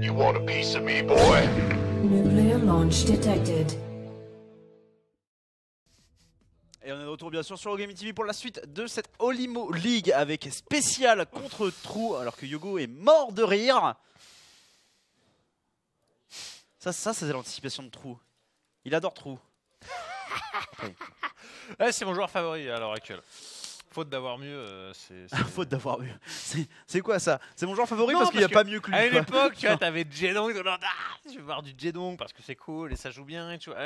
You want a piece of me, boy? Nuclear launch detected. Et on est de retour bien sûr sur Gaming TV pour la suite de cette Olimo League avec spécial contre Trou alors que Yogo est mort de rire. Ça c'est l'anticipation de Trou. Il adore Trou. Ouais, c'est mon joueur favori à l'heure actuelle. Faute d'avoir mieux, Faute d'avoir vu. C'est quoi ça? C'est mon joueur favori Non, parce qu'il n'y a pas mieux que lui. à une quoi. époque, tu vois, t'avais Jedong, je vais voir du Jedong parce que c'est cool et ça joue bien. Et tu vois,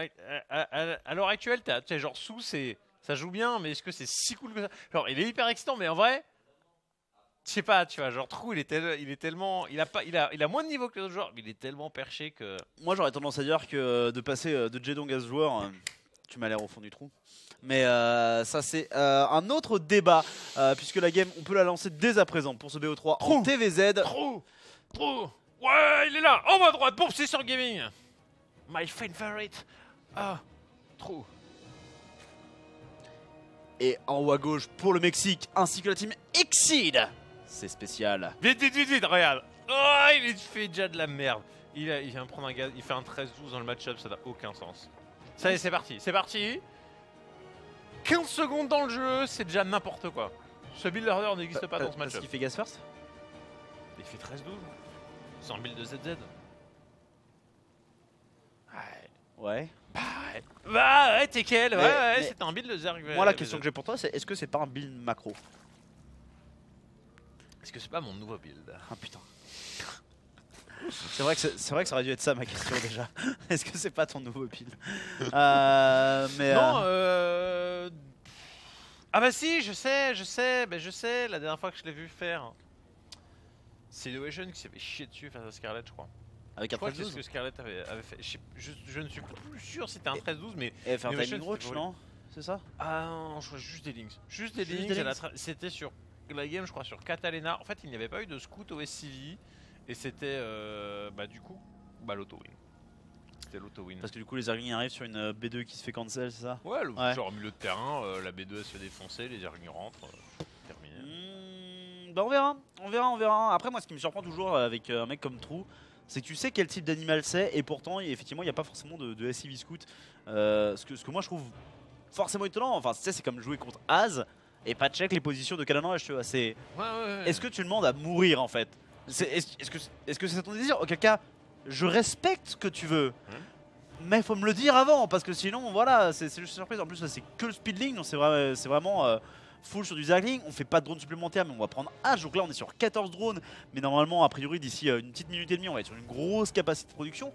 à l'heure actuelle, tu sais, genre sous, ça joue bien, mais est-ce que c'est si cool que ça? Genre, il est hyper excitant, mais en vrai, je sais pas, tu vois, genre Trou, il est tellement, il a moins de niveau que les autres joueurs, mais il est tellement perché que. Moi j'aurais tendance à dire que de passer de Jedong à ce joueur, tu m'as l'air au fond du trou. Mais ça c'est un autre débat puisque la game on peut la lancer dès à présent pour ce BO3 en TVZ. Trou, ouais, il est là, en bas à droite, pour sur Gaming. My favorite. Ah, Trou. Et en haut à gauche pour le Mexique ainsi que la team Exceed. C'est spécial. Vite, regarde. Oh, il fait déjà de la merde. Il vient prendre un gaz, il fait un 13-12 dans le match-up, ça n'a aucun sens. Ça y est, c'est parti. 15 secondes dans le jeu, c'est déjà n'importe quoi. Ce build order n'existe pas dans ce Parce match-up. qu'il fait gas first. Il fait 13-12. C'est un build de ZZ. Ouais. Bah ouais, t'es quel? Mais Ouais, c'est un build de Zerg. Moi la question que j'ai pour toi c'est est-ce que c'est pas un build macro? Est-ce que c'est pas mon nouveau build? Ah putain. C'est vrai que ça aurait dû être ça ma question déjà. Est-ce que c'est pas ton nouveau build? Mais Non, ah bah si, je sais, la dernière fois que je l'ai vu faire. C'est Innovation qui s'est fait chier dessus face à Scarlett, je crois. avec Je un crois que c'est 13-12. ce que Scarlett avait fait. Je ne suis plus sûr si c'était un 13-12, mais. Et faire un Innovation, timing roach, c'était non? C'est ça? Ah non, je crois juste des links. Juste des Juste links, des elle a links. c'était sur la game, je crois, sur Catalina. En fait, il n'y avait pas eu de scout au SCV. Et c'était, bah du coup, bah l'auto-win. C'était l'auto-win. Parce que du coup les Zerglings arrivent sur une B2 qui se fait cancel, c'est ça? Ouais, Ouais. genre au milieu de terrain, la B2 elle se fait défoncer, les Zerglings rentrent, terminé. Bah on verra. Après moi ce qui me surprend toujours avec un mec comme Trou, c'est que tu sais quel type d'animal c'est et pourtant effectivement il n'y a pas forcément de SCV scout. Ce que moi je trouve forcément étonnant, enfin tu sais c'est comme jouer contre Az et pas check les positions de Calanan, tu vois, c'est... Ouais. Est-ce que tu demandes à mourir en fait? Est-ce que c'est ton désir? Auquel cas, je respecte ce que tu veux. Mais faut me le dire avant, parce que sinon, voilà, c'est juste une surprise. En plus, là, c'est que le speedling, donc c'est vraiment full sur du Zergling. On fait pas de drones supplémentaires, mais on va prendre H. Donc là, on est sur 14 drones. Mais normalement, a priori, d'ici une petite minute et demie, on va être sur une grosse capacité de production.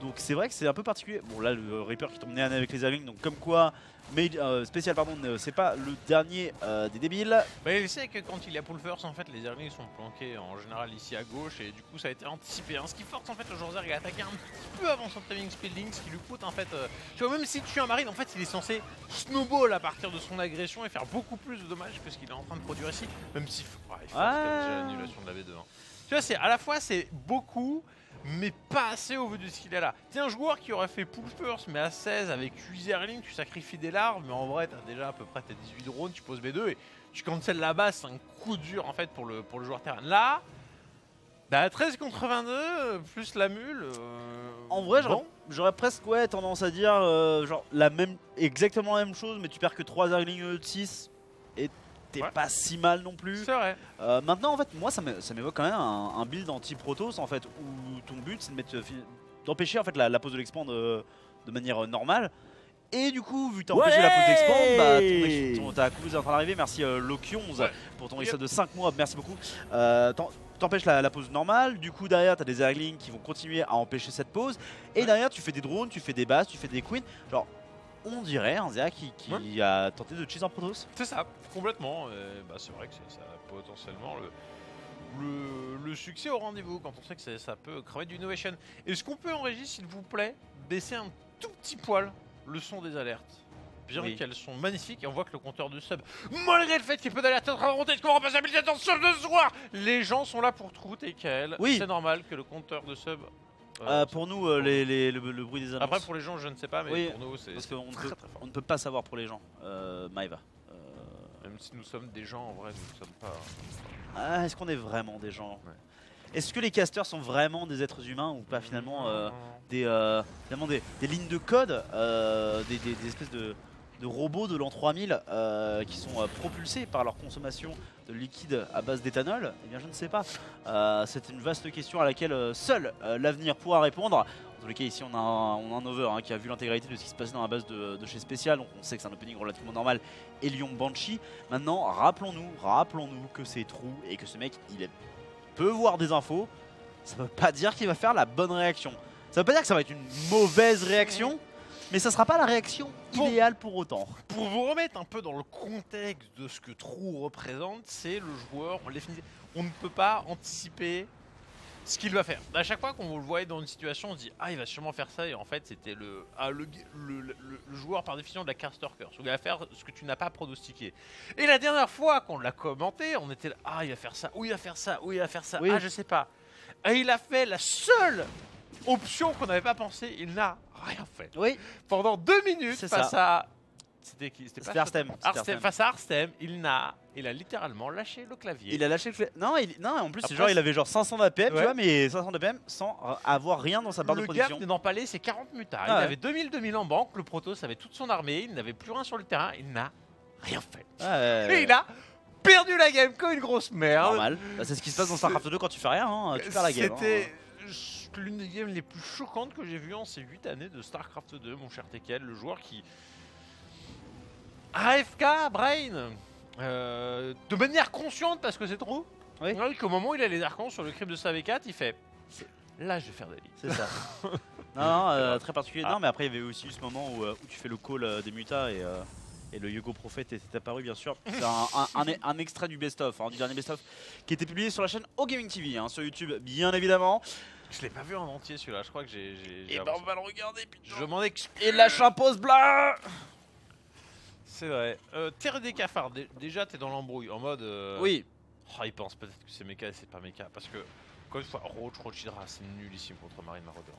Donc c'est vrai que c'est un peu particulier. Bon là le Reaper qui tombe nez à nez avec les Zerglings, donc comme quoi spécial pardon, c'est pas le dernier des débiles. Bah il sait que quand il y a pull first, en fait les Zerglings sont planqués en général ici à gauche et du coup ça a été anticipé. Ce qui force en fait le joueur Zerg à attaquer un petit peu avant son timing speedling, ce qui lui coûte en fait... tu vois, même si tu es un marine, en fait il est censé snowball à partir de son agression et faire beaucoup plus de dommages que ce qu'il est en train de produire ici. Même si il force quand même déjà l'annulation de la B2. Tu vois, à la fois c'est beaucoup, mais pas assez au vu de ce qu'il a là. T'es un joueur qui aurait fait pull first, mais à 16 avec 8 Zerglings, tu sacrifies des larves, mais en vrai t'as déjà à peu près tes 18 drones, tu poses B2 et tu cancel la base, c'est un coup dur en fait pour le joueur terrain. Là, bah 13 contre 22, plus la mule. En vrai, bon. j'aurais presque tendance à dire genre exactement la même chose, mais tu perds que 3 Zerglings de 6 et t'es pas si mal non plus. C'est vrai. Maintenant en fait moi ça m'évoque quand même un build anti-Protoss en fait où ton but c'est d'empêcher en fait la pose de l'expand de manière normale. Et du coup vu que t'as empêché la pose d'expand, bah ta couveuse est en train d'arriver, merci Loki11 pour ton reset de 5 mois, merci beaucoup. T'empêches la pose normale, du coup derrière t'as des Zerglings qui vont continuer à empêcher cette pose. Et derrière tu fais des drones, tu fais des bases, tu fais des queens, genre on dirait un Zerg qui a tenté de cheese en Protoss. C'est ça, complètement. Bah, c'est vrai que ça a potentiellement le succès au rendez-vous quand on sait que ça peut crever du innovation. Est-ce qu'on peut en régie, s'il vous plaît, baisser un tout petit poil le son des alertes? Bien qu'elles sont magnifiques et on voit que le compteur de sub, malgré le fait qu'il y ait peu d'alertes en train de remonter, est-ce qu'on remplace la militaire dans sub de ce soir? Les gens sont là pour Trou et KL. Oui. C'est normal que le compteur de sub... pour nous, le bruit des annonces. Après pour les gens je ne sais pas, mais pour nous c'est parce qu'on très fort. on ne peut pas savoir pour les gens. Maëva. Même si nous sommes des gens, en vrai nous ne sommes pas... Est-ce qu'on est vraiment des gens? est-ce que les casters sont vraiment des êtres humains ou pas finalement finalement des lignes de code, des espèces de robots de l'an 3000 qui sont propulsés par leur consommation de liquide à base d'éthanol? Eh bien je ne sais pas. C'est une vaste question à laquelle seul l'avenir pourra répondre. Dans tous les cas ici on a un over qui a vu l'intégralité de ce qui se passait dans la base de chez Spécial, donc on sait que c'est un opening relativement normal et Lyon Banshee. Maintenant rappelons-nous que c'est true et que ce mec il peut voir des infos, ça veut pas dire qu'il va faire la bonne réaction. Ça veut pas dire que ça va être une mauvaise réaction, mais ça sera pas la réaction idéale pour autant. Pour vous remettre un peu dans le contexte de ce que True représente, c'est le joueur, on ne peut pas anticiper ce qu'il va faire. À chaque fois qu'on le voit dans une situation, on se dit ah il va sûrement faire ça, et en fait c'était le joueur par définition de la caster curse, où il va faire ce que tu n'as pas pronostiqué. Et la dernière fois qu'on l'a commenté, on était là, ah il va faire ça, ou il va faire ça, ou il va faire ça, oui. Ah je sais pas. Et il a fait la seule option qu'on n'avait pas pensé, il n'a rien fait. Oui. Pendant 2 minutes face à... C'était qui? C'était Arstem. Face à Arstem, il a littéralement lâché le clavier. Il a lâché le clavier. Non, en plus Après, genre, il avait genre 500 d'APM, ouais. tu vois, mais 500 d'APM sans avoir rien dans sa barre de Le production. gap d'Empalé, c'est 40 mutards. Ah Il ouais. avait 2000 en banque, le Protoss avait toute son armée, il n'avait plus rien sur le terrain, il n'a rien fait. Et il a perdu la game comme une grosse merde. Normal. Bah, c'est ce qui se passe dans StarCraft 2 quand tu fais rien, hein, tu perds la game. C'était l'une des games les plus choquantes que j'ai vues en ces 8 années de StarCraft 2, mon cher Tekel, le joueur qui... AFK, Brain, de manière consciente parce que c'est trop. Oui. Qu'au moment où il a les archons sur le crime de SAV4, il fait là je vais faire des lits. C'est ça. non, très particulier. Ah. Non, mais après il y avait aussi eu ce moment où tu fais le call des mutas et le Yogo Prophète était apparu bien sûr. C'est un extrait du best-of, du dernier best-of qui était publié sur la chaîne O Gaming TV, sur YouTube bien évidemment. Je l'ai pas vu en entier celui-là, je crois que j'ai Et ben on va le regarder putain. Je m'en excuse. Et lâche un pause blanc. C'est vrai. Terre des cafards, déjà t'es dans l'embrouille en mode... Oui. Oh, il pense peut-être que c'est méca et c'est pas méca. Parce que, encore une fois, Roach Hydra, c'est nullissime contre Marine Marauder.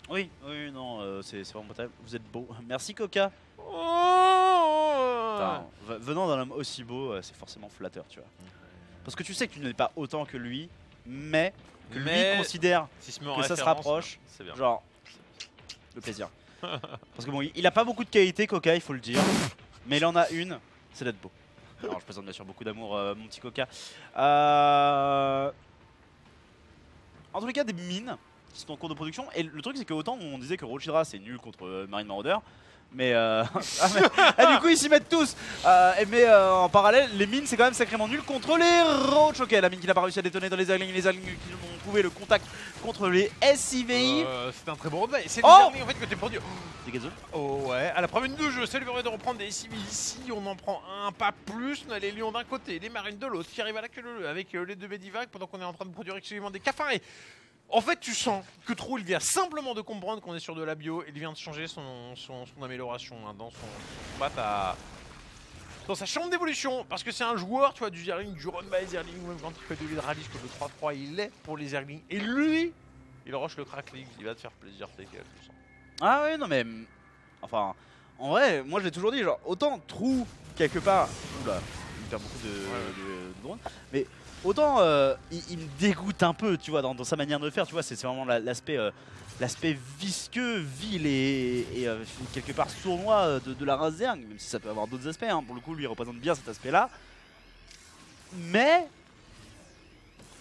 Oui, non, c'est vraiment pas terrible. Vous êtes beau. Merci Coca. Oh Putain, venant d'un homme aussi beau, c'est forcément flatteur, tu vois. Parce que tu sais que tu n'es pas autant que lui, mais que lui considère que ça se rapproche. C'est bien. Genre, le plaisir. Parce que bon, il a pas beaucoup de qualité, Coca, il faut le dire. Mais il en a une, c'est d'être beau. Alors je présente bien sûr beaucoup d'amour, mon petit Coca. En tous les cas, des mines qui sont en cours de production. Et le truc, c'est qu'autant on disait que Roach Hydra c'est nul contre Marine Marauder. Mais, du coup ils s'y mettent tous. Mais en parallèle, les mines c'est quand même sacrément nul contre les Roach. Ok, la mine qui n'a pas réussi à détonner dans les Zerglings qui ont trouvé le contact contre les SIVI. C'est un très bon roadmap. C'est les Oh Zerglings en fait que t'es produit. Dégage. Oh ouais, à la première minute de jeu, ça lui permet de reprendre des SIV ici, on en prend un pas plus, on a les lions d'un côté, les marines de l'autre qui arrivent à la queue leu avec les deux Medivac pendant qu'on est en train de produire exclusivement des cafards. Et en fait tu sens que True il vient simplement de comprendre qu'on est sur de la bio, il vient de changer son amélioration dans son combat dans sa chambre d'évolution, parce que c'est un joueur, tu vois, du Zergling, du run by Zergling, même quand il fait de l'hydralisme, que le 3-3 il est pour les Zerglings, et lui, il rush le crackling, il va te faire plaisir, t'es tout ça. Ah ouais, non mais... Enfin, en vrai, moi je l'ai toujours dit, genre, autant True, quelque part... Oula, il perd beaucoup de drones. Mais autant il me dégoûte un peu, tu vois, dans sa manière de faire, tu vois, c'est vraiment l'aspect visqueux, vil et quelque part sournois de la race Zerg, même si ça peut avoir d'autres aspects, pour le coup lui il représente bien cet aspect-là. Mais...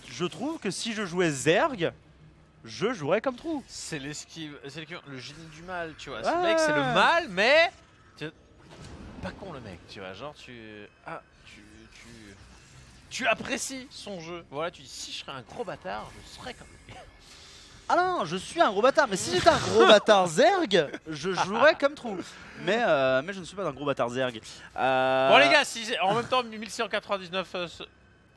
je trouve que si je jouais Zerg, je jouerais comme True. C'est l'esquive, c'est le génie du mal, tu vois. Ce mec, c'est le mal, mais pas con le mec, tu vois. Genre tu apprécies son jeu. Voilà, tu dis si je serais un gros bâtard, je serais comme lui. Ah non, je suis un gros bâtard, mais si j'étais un gros bâtard Zerg, je jouerais comme True. Mais je ne suis pas un gros bâtard Zerg. Bon les gars, si en même temps 1699,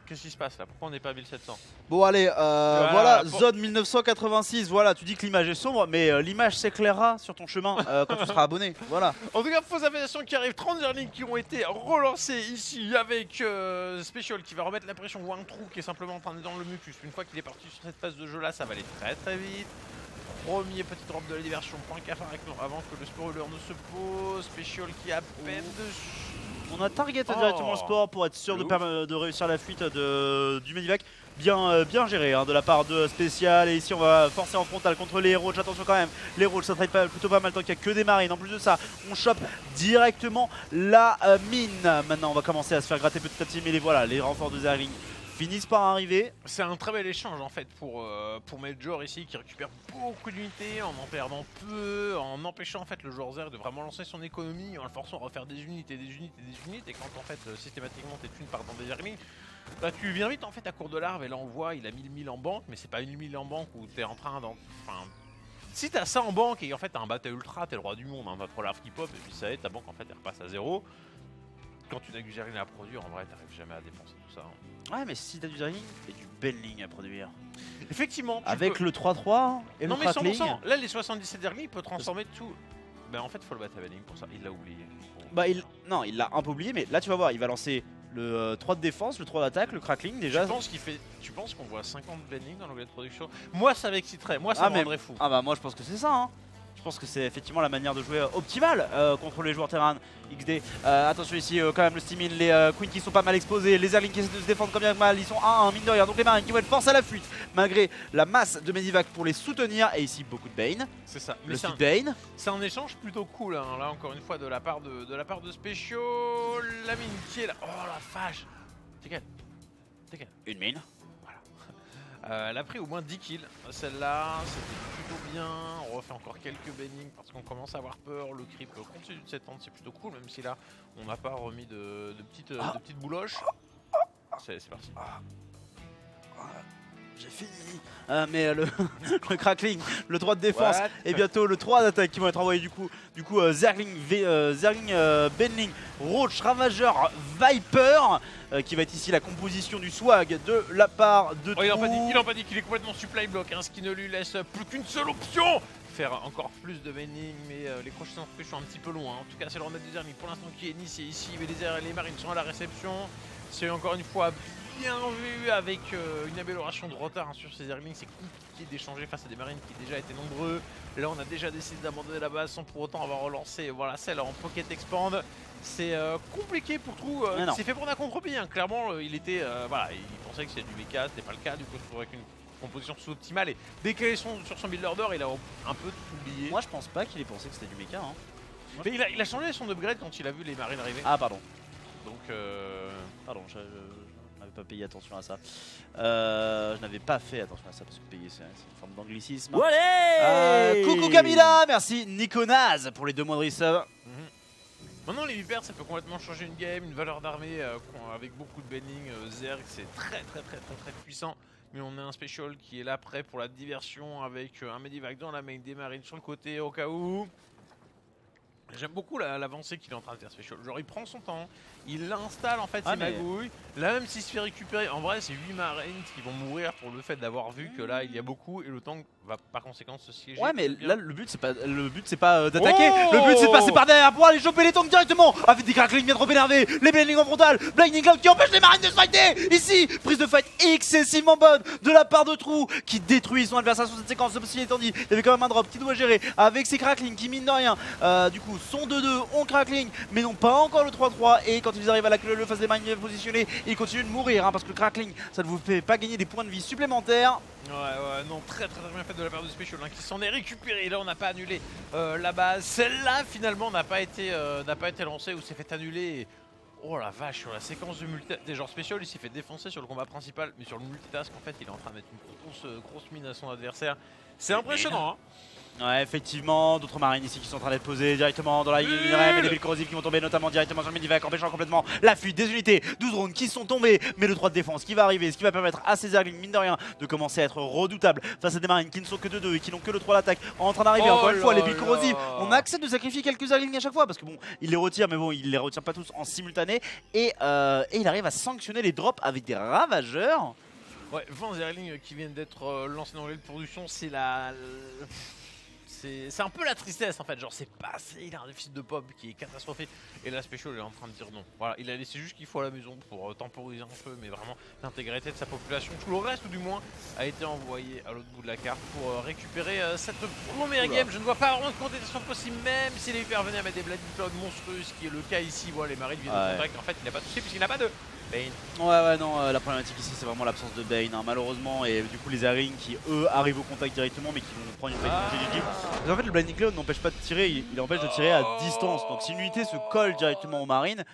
qu'est-ce qui se passe là? Pourquoi on n'est pas à 1700? Bon allez, voilà, Zone 1986, voilà, tu dis que l'image est sombre, mais l'image s'éclairera sur ton chemin quand tu seras abonné, voilà. En tout cas, fausse affiliation qui arrive, 30 Zerglings qui ont été relancés ici avec Special qui va remettre la pression ou un True qui est simplement en train d'être dans le mucus. Une fois qu'il est parti sur cette phase de jeu là, ça va aller très très vite. Premier petit drop de la diversion pour un cafard avec nous avant que le spoiler ne se pose. Special qui a à peine de... On a target directement le sport pour être sûr de réussir la fuite du Medivac. Bien géré hein, de la part de Spécial. Et ici on va forcer en frontal contre les Roach. Attention quand même, les Roach ça trade plutôt pas mal tant qu'il n'y a que des marines. En plus de ça, on chope directement la mine. Maintenant on va commencer à se faire gratter petit à petit. Mais voilà, les renforts de Zergling finissent par arriver. C'est un très bel échange en fait pour Major ici qui récupère beaucoup d'unités en perdant peu, en empêchant en fait le joueur Zerg de vraiment lancer son économie, en le forçant à refaire des unités, et quand en fait systématiquement tes thunes partent dans des Zerglings, bah tu viens vite en fait à court de larve et là on voit il a 1000 en banque, mais c'est pas 1000 en banque où t'es en train d'en... Enfin, si t'as ça en banque et en fait t'as un bata ultra, t'es le roi du monde, hein, t'as trop larve qui pop et puis ça y est, ta banque en fait elle repasse à zéro. Quand tu n'as que du Zergling à produire, en vrai t'arrives jamais à dépenser tout ça. Hein. Ouais mais si t'as du Zergling et du Benling à produire. Effectivement. Avec le 3-3 et non le mais crackling. 100%. Là les 77 Zergling il peut transformer tout. Ben en fait faut le battre à Benling pour ça, il l'a oublié. Bah non il l'a un peu oublié mais là tu vas voir il va lancer le 3 de défense, le 3 d'attaque, le crackling déjà. Tu penses qu'on voit 50 Benling dans l'onglet de production? Moi ça m'exciterait, moi ça me rendrait fou. Ah bah moi je pense que c'est ça hein. Je pense que c'est effectivement la manière de jouer optimale contre les joueurs Terran XD. Attention ici quand même le Stimin, les Queens qui sont pas mal exposés, les Zerglings qui essaient de se défendre comme bien que mal, ils sont 1-1 mine de rien, donc les marines qui vont être forcés à la fuite malgré la masse de Medivac pour les soutenir et ici beaucoup de Bane. C'est ça, le speed Bane. C'est un échange plutôt cool hein. Là encore une fois de la part de Spécial, la mine qui est là. Oh la vache. C'est quelle? Une mine. Elle a pris au moins 10 kills, celle-là, c'était plutôt bien, on refait encore quelques bannings parce qu'on commence à avoir peur, le creep continue de s'étendre, c'est plutôt cool, même si là on n'a pas remis de petites bouloches. C'est parti. J'ai fini. Mais le crackling, le 3 de défense et bientôt le 3 d'attaque qui vont être envoyés du coup Zergling, Benling, Roach, Ravageur, Viper qui va être ici la composition du swag de la part de il en pas dit qu'il est complètement supply block, hein, ce qui ne lui laisse plus qu'une seule option, faire encore plus de Benling, mais les crochets sont un petit peu loin. En tout cas c'est le remède de Zergling pour l'instant qui est initié ici, mais les marines sont à la réception. C'est encore une fois bien vu avec une amélioration de retard hein, sur ces Zerglings. C'est compliqué d'échanger face à des marines qui déjà étaient nombreux. Là on a déjà décidé d'abandonner la base sans pour autant avoir relancé voilà, celle en Pocket Expand. C'est compliqué pour Trou, il s'est fait prendre à contre-pied hein. Clairement il était voilà, il pensait que c'était du mecha, c'était pas le cas, du coup il se trouve avec une composition sous-optimale et dès qu'il est sur son build order il a un peu tout oublié. Moi je pense pas qu'il ait pensé que c'était du mecha hein. Mais il a changé son upgrade quand il a vu les marines arriver. Ah pardon. Donc pardon, je n'avais pas payé attention à ça. Je n'avais pas fait attention à ça parce que payer c'est une forme d'anglicisme. Coucou Camilla, merci Nikonaz pour les 2 mois de resub. Maintenant les Vipers ça peut complètement changer une game, une valeur d'armée avec beaucoup de banning, Zerg c'est très puissant. Mais on a un Spécial qui est là prêt pour la diversion avec un Medivac dans la main des marines sur le côté au cas où. J'aime beaucoup l'avancée qu'il est en train de faire Spécial. Genre il prend son temps, il installe en fait ses magouilles. Là même s'il se fait récupérer, en vrai c'est 8 marines qui vont mourir pour le fait d'avoir vu que là il y a beaucoup et le tank va par conséquent se siéger. Ouais mais là le but c'est pas d'attaquer, le but c'est de passer par derrière pour aller choper les tanks directement avec des cracklings bien trop énervés, les blindings en frontal, Blinding Cloud qui empêche les marines de se fighter. Ici, prise de fight excessivement bonne de la part de Trou qui détruit son adversaire sur cette séquence. Ceci étant dit, il y avait quand même un drop qui doit gérer avec ses cracklings qui mine de rien du coup sont 2-2, on crackling mais non pas encore le 3-3 et quand ils arrivent à la queue le face des marines bien positionnés, ils continuent de mourir hein, parce que le crackling ça ne vous fait pas gagner des points de vie supplémentaires. Ouais, non, très bien fait de la part de Spécial hein, qui s'en est récupéré. Là on n'a pas annulé la base, celle-là finalement n'a pas été lancée ou s'est fait annuler et... Oh la vache, sur la séquence de multitask, des genres Spécial il s'est fait défoncer sur le combat principal, mais sur le multitask en fait il est en train de mettre une grosse mine à son adversaire. C'est impressionnant hein. Ouais effectivement, d'autres marines ici qui sont en train d'être posées directement dans la ligne et des villes corrosives qui vont tomber notamment directement sur le Medivac empêchant complètement la fuite des unités, 12 drones qui sont tombés, mais le 3 de défense qui va arriver, ce qui va permettre à ces Zerglings mine de rien de commencer à être redoutables face à des marines qui ne sont que de 2 et qui n'ont que le 3 d'attaque en train d'arriver. Encore une fois les villes corrosives, on accepte de sacrifier quelques Zerglings à chaque fois parce que bon il les retire mais bon il les retire pas tous en simultané et il arrive à sanctionner les drops avec des ravageurs. Ouais, 20 Zerglings qui viennent d'être lancés dans l'île de production, c'est c'est un peu la tristesse en fait, genre c'est pas assez, il a un déficit de pop qui est catastrophique et là Special est en train de dire non. Voilà, il a laissé juste qu'il faut à la maison pour temporiser un peu, mais vraiment l'intégralité de sa population, tout le reste ou du moins, a été envoyé à l'autre bout de la carte pour récupérer cette première game. Je ne vois pas vraiment de contestation possible, même si les hyper venaient à mettre des Bloody Cloud monstrueux, ce qui est le cas ici. Voilà, les marines viennent de contact, en fait il n'a pas touché puisqu'il n'a pas de Bane. Ouais, non, la problématique ici c'est vraiment l'absence de Bane, hein, malheureusement, et du coup les Aring qui eux arrivent au contact directement mais qui vont prendre une fight définitive. En fait le Blinding Cloud n'empêche pas de tirer, il empêche de tirer à distance, donc si une unité se colle directement au Marine,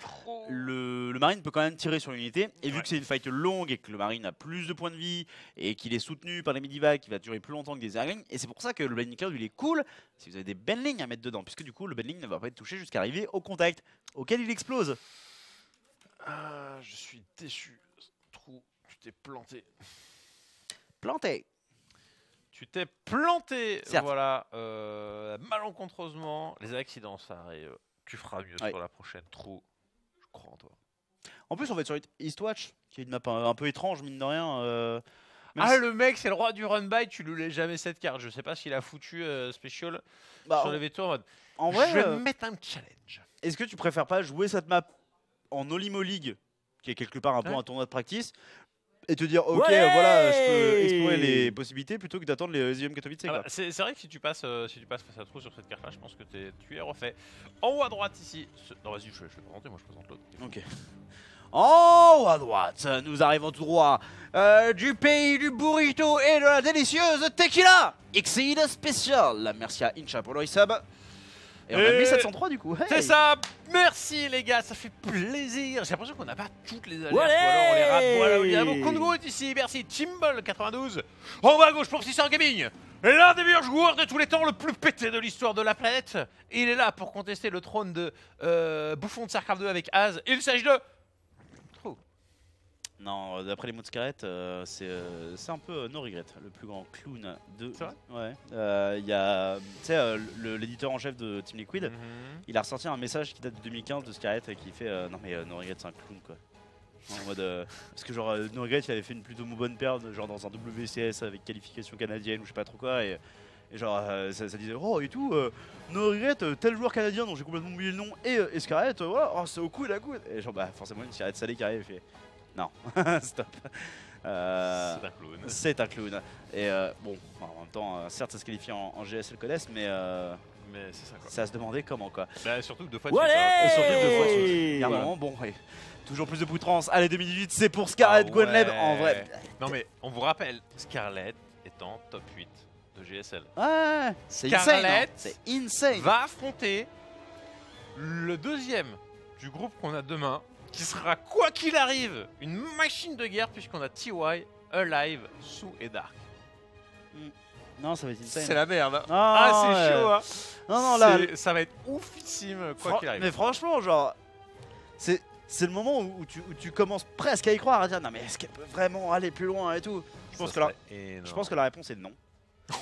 le Marine peut quand même tirer sur l'unité, et vu que c'est une fight longue et que le Marine a plus de points de vie, et qu'il est soutenu par les Medivacs qui va durer plus longtemps que des Aring, et c'est pour ça que le Blinding Cloud il est cool si vous avez des Benling à mettre dedans, puisque du coup le Benling ne va pas être touché jusqu'à arriver au contact, auquel il explose. Je suis déçu. Trou, tu t'es planté. Planté. Tu t'es planté. Certes. Voilà. Malencontreusement, les accidents ça arrive. Tu feras mieux sur la prochaine. Trou, je crois en toi. En plus on va être sur Eastwatch, qui est une map un peu étrange mine de rien. Le mec c'est le roi du run by, tu lui laisses jamais cette carte. Je sais pas s'il a foutu Special sur les vétos en mode. En vrai, je vais me mettre un challenge. Est-ce que tu préfères pas jouer cette map en Olimo League, qui est quelque part un peu un tournoi de practice, et te dire ok voilà je peux explorer les possibilités plutôt que d'attendre les IEM Katowice quoi. C'est vrai que si tu passes face à Trou sur cette carte là, je pense que tu es refait. En haut à droite ici. Non vas-y je vais présenter, moi je présente l'autre. Ok. En haut à droite, nous arrivons tout droit du pays du burrito et de la délicieuse tequila Exceed Special. Merci à Incha pour le resub. Et on a 1703 du coup. Hey. C'est ça. Merci les gars, ça fait plaisir. J'ai l'impression qu'on n'a pas toutes les alertes ou alors on les rate. Voilà, évidemment, Congo est ici. Merci. Timbal 92. En bas à gauche pour 600 Gaming. L'un des meilleurs joueurs de tous les temps, le plus pété de l'histoire de la planète. Il est là pour contester le trône de Bouffon de StarCraft 2 avec Az. Il s'agit de Non, d'après les mots de Scarlett, c'est un peu No Regret, le plus grand clown de. C'est vrai ? Ouais. Il y a, tu sais, l'éditeur en chef de Team Liquid, il a ressorti un message qui date de 2015 de Scarlett qui fait non mais No Regret c'est un clown quoi. En mode, parce que genre No Regret il avait fait une plutôt bonne perte genre dans un WCS avec qualification canadienne ou je sais pas trop quoi et genre ça disait oh et tout No Regret tel joueur canadien dont j'ai complètement oublié le nom et Scarlett voilà oh, c'est au coup la coup et genre bah forcément une Scarlett salée qui arrive et fait non, stop. C'est un clown. C'est un clown. Et bon, en même temps, certes, ça se qualifie en GSL connaissent, mais c'est ça quoi. ça se demandait comment quoi. Bah, surtout deux fois de suite. hein. Surtout deux fois de suite. Il y a un moment, bon, ouais. Toujours plus de poutrance. Allez, 2018, c'est pour Scarlett Gwenleb en vrai. Non mais on vous rappelle, Scarlett est en top 8 de GSL. Ouais, c'est insane. Hein. C'est insane. Va affronter le deuxième du groupe qu'on a demain, qui sera quoi qu'il arrive une machine de guerre puisqu'on a TY, Alive, Sue et Dark. Non, ça va être insane. C'est la merde. Hein. Ah, c'est chaud. Hein. Non, là, ça va être oufissime quoi qu'il arrive. Mais franchement, genre, c'est le moment où tu commences presque à y croire, à dire non mais est-ce qu'elle peut vraiment aller plus loin et tout. Je pense que la réponse est non.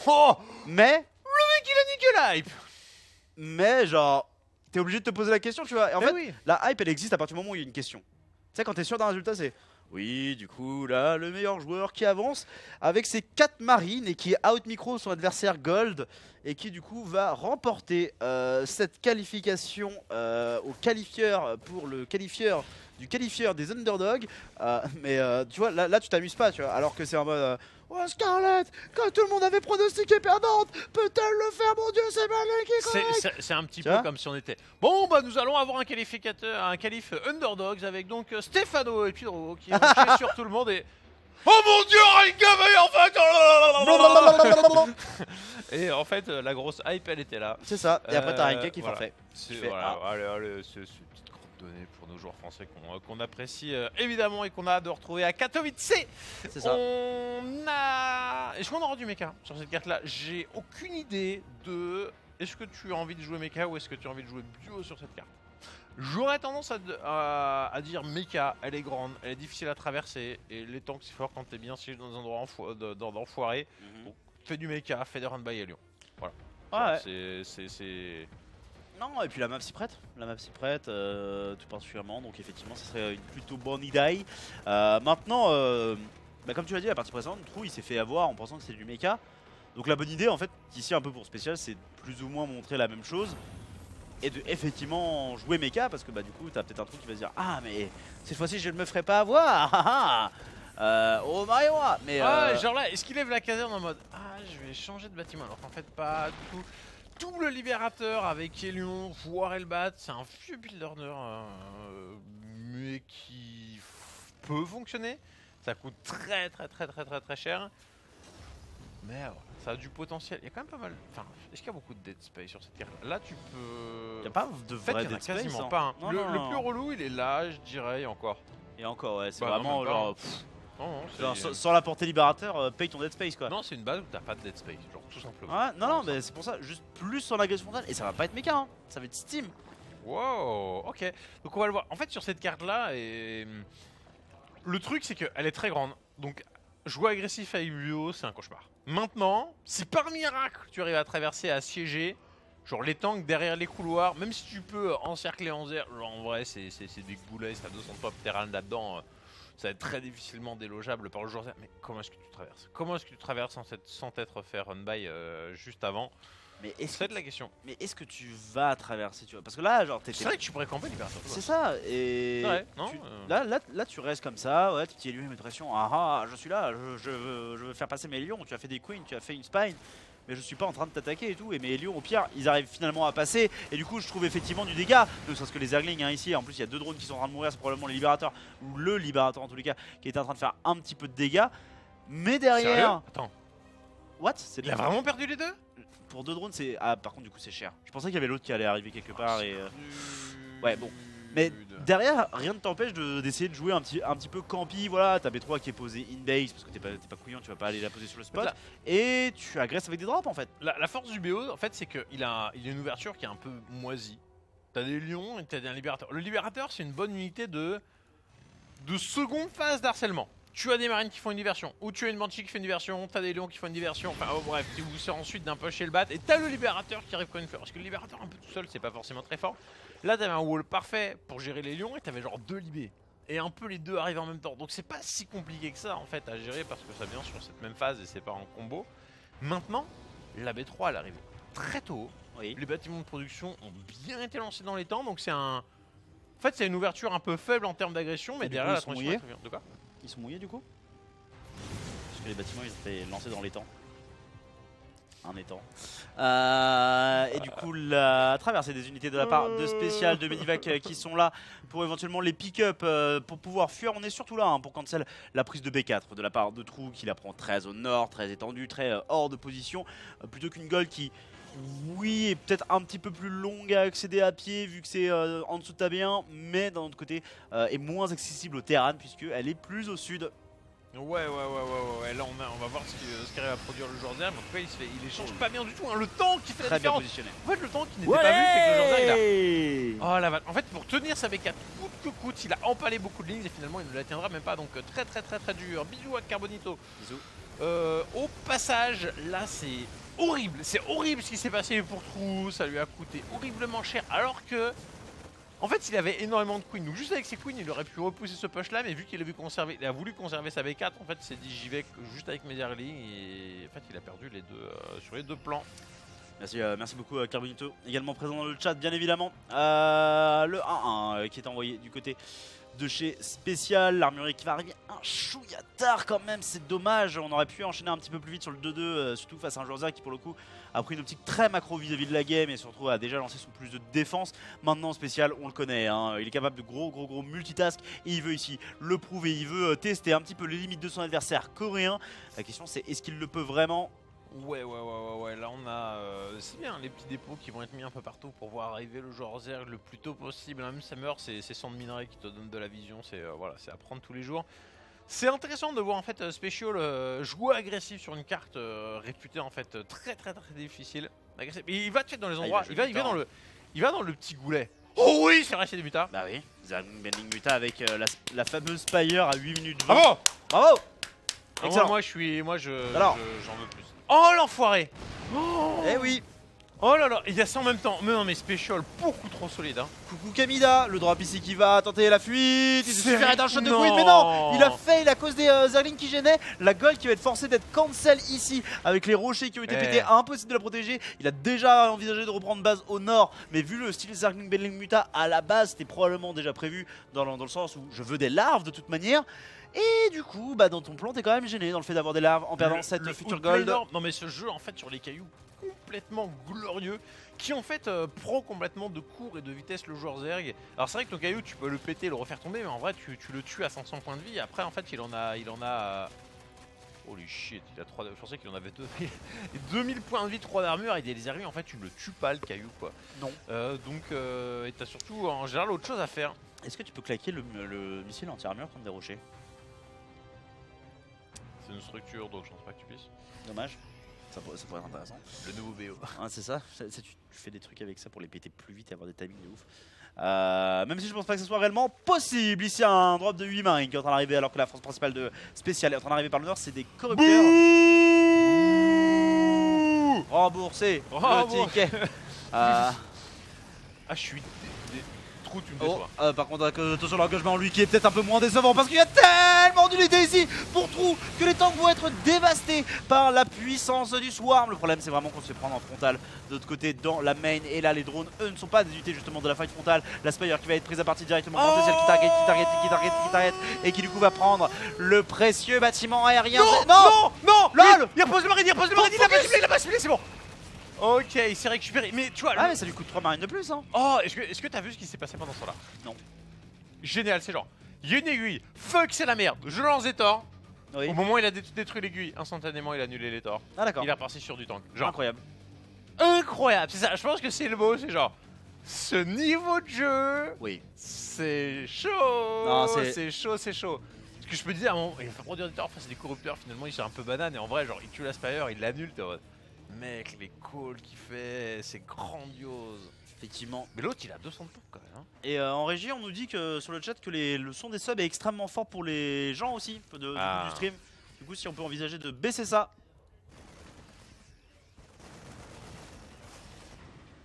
Oh, mais le mec il a niqué la hype. Mais genre, t'es obligé de te poser la question, tu vois. Et en fait, oui. la hype, elle existe à partir du moment où il y a une question. Tu sais, quand t'es sûr d'un résultat, c'est oui, du coup, là, le meilleur joueur qui avance avec ses 4 marines et qui out-micro son adversaire Gold et qui, du coup, va remporter cette qualification au qualifieur pour le qualifieur du qualifieur des underdogs. Mais tu vois, là, tu t'amuses pas, tu vois. Alors que c'est en mode. Oh Scarlett, quand tout le monde avait pronostiqué perdante, peut-elle le faire, mon dieu, c'est mal qui c'est un petit peu comme si on était. Bon bah nous allons avoir un qualificateur, un qualif underdogs avec donc Stéphano et Pedro qui vont chier sur tout le monde et. Oh mon dieu, Rinka en fait. Et en fait la grosse hype elle était là. C'est ça, et après t'as Rinka qui voilà. fait. Voilà, allez, c'est une petite grosse donnée pour nos joueurs français qu'on apprécie évidemment et qu'on a hâte de retrouver à Katowice. C'est ça. Est-ce qu'on aura du mecha sur cette carte là? J'ai aucune idée de. Est-ce que tu as envie de jouer mecha ou est-ce que tu as envie de jouer bio sur cette carte? J'aurais tendance à dire mecha, elle est grande, elle est difficile à traverser et les tanks c'est fort quand t'es bien siégé dans un endroit d'enfoiré. Donc fais du mecha, fais des run by à Lyon. Voilà. Ouais. C'est. Non, et puis la map s'y prête, tout particulièrement, donc effectivement ça serait une plutôt bonne idée. Maintenant, comme tu l'as dit, la partie précédente, Trou il s'est fait avoir en pensant que c'était du mecha. Donc la bonne idée en fait ici un peu pour spécial, c'est de plus ou moins montrer la même chose et de effectivement jouer méca parce que bah du coup t'as peut-être un truc qui va se dire ah mais cette fois-ci je ne me ferai pas avoir. Oh Mario, mais genre là, est-ce qu'il lève la caserne en mode ah je vais changer de bâtiment alors qu'en fait pas du tout. Double libérateur avec Elion, voire Elbat, c'est un vieux builder mais qui peut fonctionner. Ça coûte très cher. Mais voilà, ça a du potentiel. Il y a quand même pas mal. Enfin, est-ce qu'il y a beaucoup de dead space sur cette carte? Là, tu peux. il n'y a pas de En fait, vrai il y en a dead space. quasiment Hein. pas. Hein. Non, Le non. plus relou, il est là, je dirais, et encore. Et encore ouais, c'est Bah, vraiment non, même pas, genre, hein. Non, genre, c'est... sans la portée libérateur, paye ton dead space quoi. Non, c'est une base où t'as pas de dead space, genre tout simplement. Ouais, non, mais c'est pour ça, juste plus en agression frontale et ça va pas être méca, hein. Ça va être Steam. Wow, ok. Donc on va le voir. En fait, sur cette carte-là, et le truc, c'est qu'elle est très grande. Donc, jouer agressif avec Bio, c'est un cauchemar. Maintenant, si par miracle, tu arrives à traverser, à siéger, genre les tanks derrière les couloirs, même si tu peux encercler en air, genre en vrai, c'est des boulets, ça 200 pop terrain là-dedans. Ça va être très difficilement délogeable par le joueur. Mais comment est-ce que tu traverses? Comment est-ce que tu traverses sans t'être fait run by juste avant? Mais est-ce C'est de la question. Mais est-ce que tu vas traverser, tu vois? Parce que là, genre, C'est vrai que tu pourrais camper libérateur. c'est ça, et C'est vrai, non, tu- là, tu restes comme ça, ouais, tu t'y élues une pression, ah je suis là, je veux faire passer mes lions, tu as fait des queens, tu as fait une spine, mais je suis pas en train de t'attaquer et tout, et mes lions au pire, ils arrivent finalement à passer, et du coup je trouve effectivement du dégât, ne serait-ce que les Zerglings hein, ici, en plus il y a 2 drones qui sont en train de mourir, c'est probablement les libérateurs, ou le libérateur en tous les cas, qui est en train de faire un petit peu de dégâts, mais Sérieux? derrière... Attends, What? C'est il a vraiment perdu les deux? Pour 2 drones c'est... Ah par contre du coup c'est cher, je pensais qu'il y avait l'autre qui allait arriver quelque part et... Ouais, bon. Mais derrière, rien ne t'empêche d'essayer de jouer un petit peu campi. Voilà, t'as B3 qui est posé in base parce que t'es pas couillon, tu vas pas aller la poser sur le spot. Là, et tu agresses avec des drops en fait. la force du BO, en fait, c'est qu'il a une ouverture qui est un peu moisie. T'as des lions et t'as un libérateur. Le libérateur, c'est une bonne unité de seconde phase d'harcèlement. Tu as des marines qui font une diversion, ou tu as une banshee qui fait une diversion, t'as des lions qui font une diversion, enfin bref, tu vous sors ensuite d'un push et le bat, et t'as le libérateur qui arrive comme une fleur. Parce que le libérateur un peu tout seul, c'est pas forcément très fort. Là, t'avais un wall parfait pour gérer les lions, et t'avais genre 2 libés. Et un peu les deux arrivent en même temps. Donc c'est pas si compliqué que ça en fait à gérer, parce que ça vient sur cette même phase et c'est pas en combo. Maintenant, la B3 elle arrive très tôt. Oui. Les bâtiments de production ont bien été lancés dans les temps, donc c'est un... En fait, c'est une ouverture un peu faible en termes d'agression, mais Et du derrière coup, la ils sont transition mouillés est très bien. De quoi? Ils sont mouillés du coup? Parce que les bâtiments ils étaient lancés dans les temps. Un étang. Et du coup la traversée des unités de la part de Spécial, de Medivac qui sont là pour éventuellement les pick-up pour pouvoir fuir. On est surtout là hein, pour cancel la prise de B4 de la part de Trou qui la prend très au nord, très étendue, très hors de position. Plutôt qu'une gold qui, oui, est peut-être un petit peu plus longue à accéder à pied vu que c'est en dessous de Tabien, mais d'un autre côté est moins accessible au terrain puisqu'elle est plus au sud. Ouais. Là, on va voir ce qu'arrive à produire le joueur Zer, mais en tout cas, il échange pas bien du tout. Hein. Le temps qui fait la Très bien différence. positionné. En fait, le temps qui n'était pas vu, c'est que le joueur Zer, il a... Ouais. Oh la vache. En fait, pour tenir sa B4 coûte que coûte, il a empalé beaucoup de lignes et finalement, il ne la tiendra même pas. Donc, très dur. Bisous à Carbonito. Bisous. Au passage, là, c'est horrible. C'est horrible ce qui s'est passé pour Trou. Ça lui a coûté horriblement cher. Alors que... En fait, il avait énormément de queens, donc juste avec ses queens, il aurait pu repousser ce push là, mais vu qu'il a voulu conserver sa B4, en fait, il s'est dit j'y vais juste avec mes early, et en fait, il a perdu les deux sur les deux plans. Merci beaucoup Carbonito, également présent dans le chat bien évidemment. Le 1-1 qui est envoyé du côté de chez Spécial, l'armurier qui va arriver un chouïa tard quand même, c'est dommage, on aurait pu enchaîner un petit peu plus vite sur le 2-2, surtout face à un joueur Zer qui pour le coup a pris une optique très macro vis-à-vis de la game et surtout a déjà lancé son plus de défense. Maintenant Spécial, on le connaît, hein, il est capable de gros multitask et il veut ici le prouver, il veut tester un petit peu les limites de son adversaire coréen. La question c'est est-ce qu'il le peut vraiment? Ouais, là on a, c'est bien, les petits dépôts qui vont être mis un peu partout pour voir arriver le joueur Zerg le plus tôt possible. Même Summer, c'est 100 de minerais qui te donnent de la vision, c'est voilà, c'est à prendre tous les jours. C'est intéressant de voir en fait Special jouer agressif sur une carte réputée en fait très difficile. Agressif. Et il va dans les endroits, il va dans le petit goulet. Oh oui, c'est vrai, c'est des mutas. Bah oui, Zergling Bending Muta avec la fameuse Spire à 8 minutes 20. Bravo. Bravo. Ah, Excellent. moi j'en veux plus. Alors. Oh l'enfoiré. Eh oui. Oh là là, il y a ça en même temps. Mais non, mais Special, beaucoup trop solide. Hein. Coucou Kamida, le drop ici qui va tenter la fuite. Il se C'est- fait arrêter un shot de non. Queen, mais non, il a fail à cause des Zerglings qui gênaient. La Gold qui va être forcée d'être cancel ici avec les rochers qui ont été pétés, impossible de la protéger. Il a déjà envisagé de reprendre base au nord, mais vu le style Zergling Baneling Muta à la base, c'était probablement déjà prévu dans le sens où je veux des larves de toute manière. Et du coup, bah dans ton plan, t'es quand même gêné dans le fait d'avoir des larves en perdant cette future outplay Gold. énorme. Non mais ce jeu en fait sur les cailloux complètement glorieux qui en fait prend complètement de cours et de vitesse le joueur Zerg. Alors c'est vrai que ton caillou tu peux le péter, le refaire tomber, mais en vrai tu le tues à 500 points de vie. Après en fait il en a holy shit, il a 3, je pensais qu'il en avait 2000 points de vie, 3 d'armure et des Zerg en fait tu ne le tues pas le caillou quoi. Non. Donc et t'as surtout en général autre chose à faire. Est-ce que tu peux claquer le missile anti-armure contre des rochers? C'est une structure donc je pense pas que tu puisses. Dommage. Ça pourrait être intéressant. Le nouveau BO. Ah, c'est ça, tu fais des trucs avec ça pour les péter plus vite et avoir des timings de ouf. Même si je pense pas que ce soit réellement possible. Ici un drop de 8 marines qui est en train d'arriver alors que la force principale de spécial est en train d'arriver par le nord, c'est des corrupteurs. Remboursé le ticket. Ah je suis trop tu me déçois. Par contre attention l'engagement lui qui est peut-être un peu moins décevant parce qu'il y a tellement d'unités ici pour Trou que les tanks vont être dévastés par la puissance du Swarm. Le problème c'est vraiment qu'on se fait prendre en frontal de l'autre côté dans la main et là les drones eux ne sont pas des unités justement de la fight frontale. La Spire qui va être prise à partie directement par celle qui target et qui du coup va prendre le précieux bâtiment aérien. Non LOL. Il repose le marine, il a pas ciblé, c'est bon. Ok, il s'est récupéré, mais tu vois... Ah mais ça lui coûte 3 marines de plus hein. Oh, est-ce que t'as vu ce qui s'est passé pendant ce temps-là? Non. Génial, c'est genre, il y a une aiguille, fuck c'est la merde, je lance des torts. Oui. Au moment où il a détruit l'aiguille, instantanément il a annulé les torts. Ah d'accord. Il est reparti sur du tank. Genre, Incroyable. incroyable, c'est ça, je pense que c'est le mot, c'est genre, ce niveau de jeu, Oui. c'est chaud. Non, c'est chaud. Ce que je peux dire, il va produire des torts face à des corrupteurs, finalement il s'est un peu banane et en vrai, genre, il tue la Spire, il l'annule, t'es en mode, mec, les calls qu'il fait, c'est grandiose. Effectivement. Mais l'autre il a 200 de points quand même. Hein. Et en régie, on nous dit que sur le chat que le son des subs est extrêmement fort pour les gens aussi du stream. Du coup, si on peut envisager de baisser ça.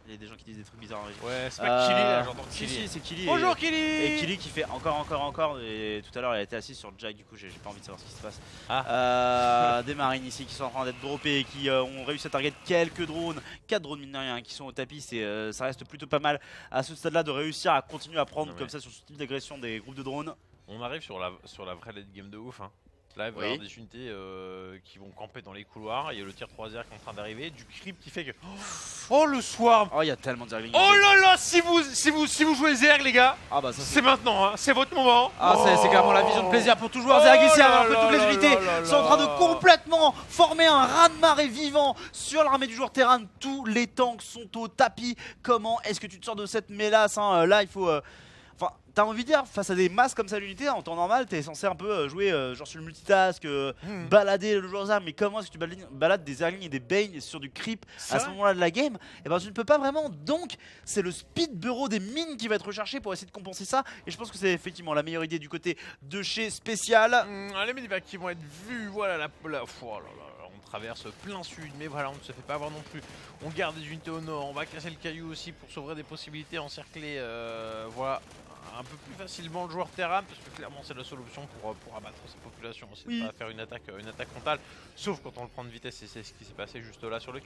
Il y a des gens qui disent des trucs bizarres en régie. Ouais, c'est pas Kili là, j'entends Si, Kili. c'est Kili. Bonjour Kili. Et Kili qui fait encore. Et tout à l'heure, elle a été assise sur Jack. Du coup, j'ai pas envie de savoir ce qui se passe. Des marines ici qui sont en train d'être droppés et qui ont réussi à target quelques drones. 4 drones mine de rien qui sont au tapis. Ça reste plutôt pas mal à ce stade-là de réussir à continuer à prendre comme ça sur ce type d'agression des groupes de drones. On arrive sur la vraie late game de ouf. Hein. Là, il va y avoir des unités qui vont camper dans les couloirs. Il y a le tir 3R qui est en train d'arriver. Du creep qui fait que. Oh le Swarm. Oh, il y a tellement de Zerglings. Oh là là, si vous jouez Zerg, les gars, ah bah ça c'est maintenant, hein, c'est votre moment. Ah, c'est clairement la vision de plaisir pour tout joueur Zerg ici, alors que toutes les unités sont en train de complètement former un raz-de-marée vivant sur l'armée du joueur Terran. Tous les tanks sont au tapis. Comment est-ce que tu te sors de cette mélasse hein? Là, il faut. Enfin, t'as envie de dire, face à des masses comme ça d'unités, en temps normal, t'es censé un peu jouer genre sur le multitask, balader le joueur Zerg, mais comment est-ce que tu balades des Zerglings et des Bane sur du creep à ce moment-là de la game? Et ben tu ne peux pas vraiment, donc c'est le speed bureau des mines qui va être recherché pour essayer de compenser ça, et je pense que c'est effectivement la meilleure idée du côté de chez Spécial. Les minivacs qui vont être vus, voilà oh là là, on traverse plein sud, mais voilà, on ne se fait pas avoir non plus. On garde des unités au nord, on va casser le caillou aussi pour s'ouvrir des possibilités, encercler, voilà. Un peu plus facilement le joueur Terran parce que clairement c'est la seule option pour abattre sa population aussi, de pas faire une attaque frontale, sauf quand on le prend de vitesse et c'est ce qui s'est passé juste là sur le.